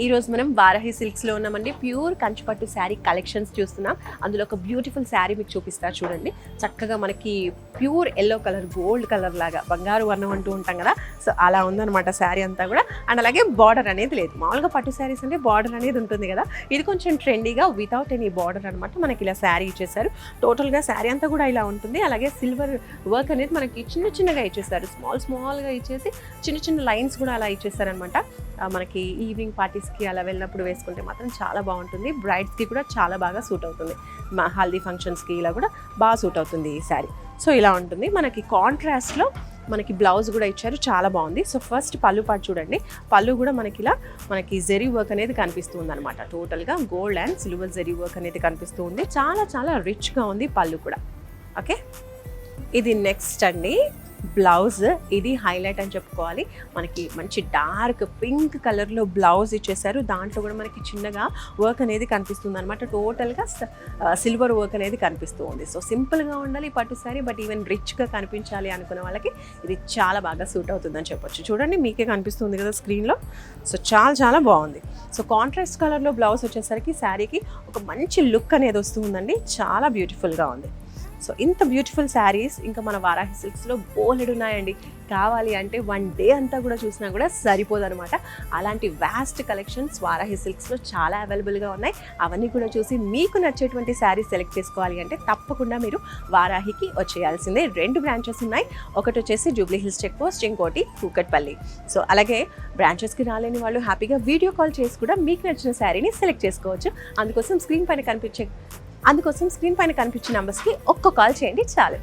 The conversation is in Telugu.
ఈ రోజు మనం వారాహి సిల్క్స్ లో ఉన్నామండి. ప్యూర్ కంచిపట్టు శారీ కలెక్షన్స్ చూస్తున్నాం. అందులో ఒక బ్యూటిఫుల్ శారీ మీకు చూపిస్తారు చూడండి. చక్కగా మనకి pure yellow colour, gold colour లాగా బంగారు వర్ణం అంటూ ఉంటాం కదా, సో అలా ఉందన్నమాట శారీ అంతా కూడా. అండ్ అలాగే బార్డర్ అనేది లేదు. మామూలుగా పట్టు శారీస్ అంటే బార్డర్ అనేది ఉంటుంది కదా, ఇది కొంచెం ట్రెండీగా వితౌట్ ఎనీ బార్డర్ అనమాట. మనకి ఇలా శారీ ఇచ్చేసారు. టోటల్గా శారీ అంతా కూడా ఇలా ఉంటుంది. అలాగే సిల్వర్ వర్క్ అనేది మనకి చిన్న చిన్నగా ఇచ్చేసారు. స్మాల్గా ఇచ్చేసి చిన్న చిన్న లైన్స్ కూడా అలా ఇచ్చేసారనమాట. మనకి ఈవినింగ్ పార్టీస్కి అలా వెళ్ళినప్పుడు వేసుకుంటే మాత్రం చాలా బాగుంటుంది. బ్రైడ్స్కి కూడా చాలా బాగా సూట్ అవుతుంది. హల్దీ ఫంక్షన్స్కి ఇలా కూడా బాగా సూట్ అవుతుంది ఈ శారీ. సో ఇలా ఉంటుంది. మనకి కాంట్రాస్ట్లో మనకి బ్లౌజ్ కూడా ఇచ్చారు, చాలా బాగుంది. సో ఫస్ట్ పళ్ళు పాటు చూడండి. పళ్ళు కూడా మనకి ఇలా మనకి జెరీ వర్క్ అనేది కనిపిస్తుంది అనమాట. టోటల్గా gold and silver jewellery work అనేది కనిపిస్తూ ఉంది. చాలా చాలా రిచ్గా ఉంది పళ్ళు కూడా. ఓకే, ఇది నెక్స్ట్ అండి బ్లౌజ్. ఇది హైలైట్ అని చెప్పుకోవాలి. మనకి మంచి డార్క్ పింక్ కలర్లో బ్లౌజ్ ఇచ్చేసారు. దాంట్లో కూడా మనకి చిన్నగా వర్క్ అనేది కనిపిస్తుంది అనమాట. టోటల్గా సిల్వర్ వర్క్ అనేది కనిపిస్తూ ఉంది. సో సింపుల్గా ఉండాలి పట్టు శారీ, బట్ ఈవెన్ రిచ్గా కనిపించాలి అనుకునే వాళ్ళకి ఇది చాలా బాగా సూట్ అవుతుందని చెప్పొచ్చు. చూడండి, మీకే కనిపిస్తుంది కదా స్క్రీన్లో. సో చాలా చాలా బాగుంది. సో కాంట్రాస్ట్ కలర్లో బ్లౌజ్ వచ్చేసరికి శారీకి ఒక మంచి లుక్ అనేది వస్తుందండి. చాలా బ్యూటిఫుల్గా ఉంది. సో ఇంత బ్యూటిఫుల్ శారీస్ ఇంకా మన వారాహి సిల్క్స్లో బోలెడు ఉన్నాయండి. కావాలి అంటే వన్ డే అంతా కూడా చూసినా కూడా సరిపోదన్నమాట. అలాంటి వాస్ట్ కలెక్షన్స్ వారాహి సిల్క్స్లో చాలా అవైలబుల్గా ఉన్నాయి. అవన్నీ కూడా చూసి మీకు నచ్చేటువంటి శారీస్ సెలెక్ట్ చేసుకోవాలి అంటే తప్పకుండా మీరు వారాహికి వచ్చేయాల్సిందే. 2 బ్రాంచెస్ ఉన్నాయి. ఒకటి వచ్చేసి జూబ్లీ హిల్స్ చెక్ పోస్ట్, ఇంకోటి కూకట్పల్లి. సో అలాగే బ్రాంచెస్కి రాలేని వాళ్ళు హ్యాపీగా వీడియో కాల్ చేసి కూడా మీకు నచ్చిన శారీని సెలెక్ట్ చేసుకోవచ్చు. అందుకోసం స్క్రీన్ పైన కనిపించే నెంబర్స్కి ఒక్క కాల్ చేయండి చాలు.